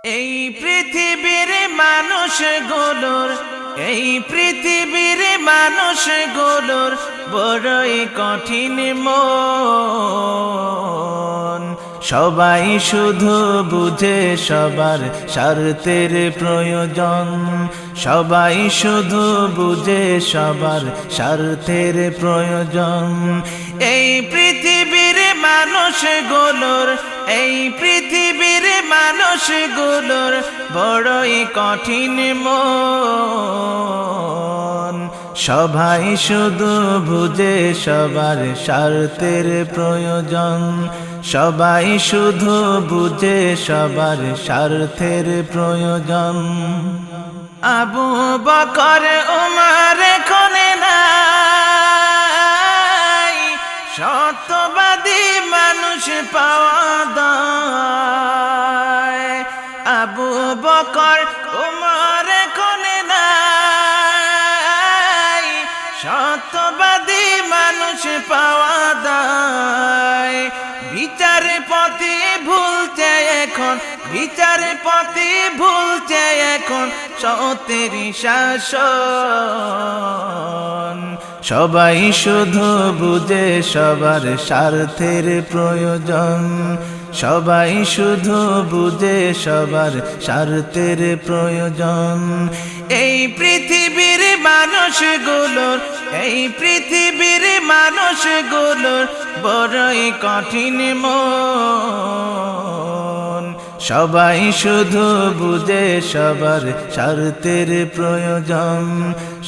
এই পৃথিবীর মানুষগুলোর এই পৃথিবীর মানুষগুলোর বড়ই কঠিন মন। সবাই শুধু বুঝে সবার স্বার্থের প্রয়োজন, সবাই শুধু বুঝে সবার স্বার্থের প্রয়োজন। এই পৃথিবীর মানুষগুলোর এই পৃথিবীর মানুষগুলোর বড়ই কঠিন মন। সবাই শুধু বুঝে সবার স্বার্থের প্রয়োজন, সবাই শুধু বুঝে সবার স্বার্থের প্রয়োজন। আবু বকর উমর কোনে নাই, সত্যবাদী মানুষ পাওয়া দায়। আবু বকর উমর কোনে নাই, সত্যবাদী মানুষ পাওয়া দায়। বিচার পথে ভুলছে এখন, বিচার পথে ভুলছে এখন সত্যের শাসন। সবাই শুধু বুঝে সবার স্বার্থের প্রয়োজন, সবাই শুধু বুঝে সবার স্বার্থের প্রয়োজন। এই পৃথিবীর মানুষগুলোর এই পৃথিবীর মানুষগুলোর বড়ই কঠিন মন। সবাই শুধু বুঝে সবার স্বার্থের প্রয়োজন,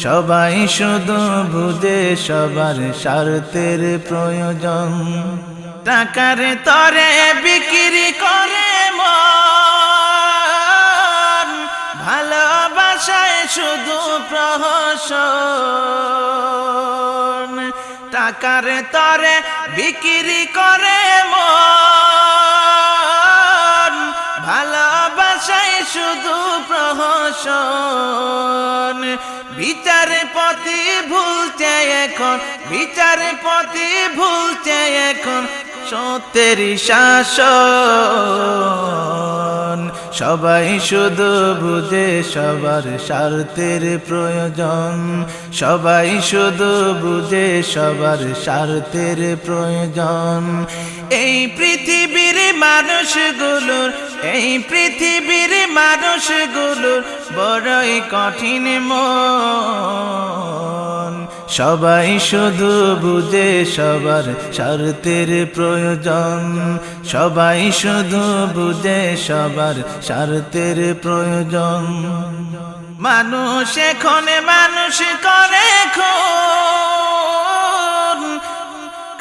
সবাই শুধু বুঝে সবার স্বার্থের প্রয়োজন। টাকার তরে বিক্রি করে মন, ভালোবাসায় শুধু প্রহসন। টাকার তরে বিক্রি করে মন, ভালোবাসায় শুধু প্রহসন। বিচার পথে ভুলছে এখন, বিচার পথে ভুলছে এখন সত্যের শাসন। সবাই শুধু বুঝে সবার স্বার্থের প্রয়োজন, সবাই শুধু বুঝে সবার স্বার্থের প্রয়োজন। এই পৃথিবীর মানুষগুলোর এই পৃথিবীর মানুষগুলোর বড়ই কঠিন মন। সবাই শুধু বুঝে সবার স্বার্থের প্রয়োজন, সবাই শুধু বুঝে সবার স্বার্থের প্রয়োজন। মানুষ এখন মানুষ করে খুন,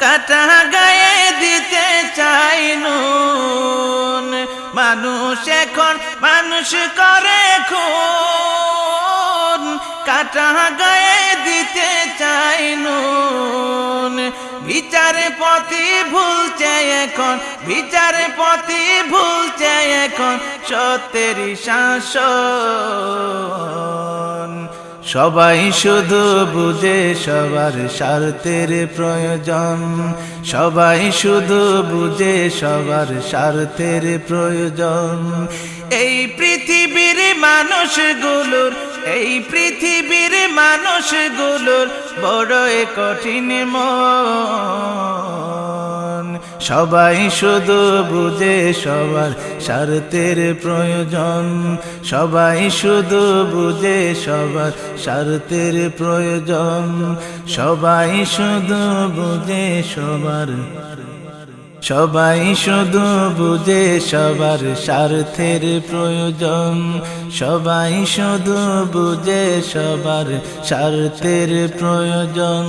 কাটা গায়ে দিতে চাই নুন। মানুষ এখন মানুষ করে খুন, কাটা গায়ে দিতে চাই নুন। বিচার পথে ভুলছে এখন, বিচার পথে ভুলছে এখন সত্যের শাসন। সবাই শুধু বুঝে সবার স্বার্থের প্রয়োজন, সবাই শুধু বুঝে সবার স্বার্থের প্রয়োজন। এই পৃথিবীর মানুষগুলোর এই পৃথিবীর মানুষগুলোর বড়ই কঠিন মন। সবাই শুধু বুঝে সবার স্বার্থের প্রয়োজন, সবাই শুধু বুঝে সবার স্বার্থের প্রয়োজন। সবাই শুধু বুঝে সবার সবাই শুধু বুঝে সবার স্বার্থের প্রয়োজন, সবাই শুধু বুঝে সবার স্বার্থের প্রয়োজন।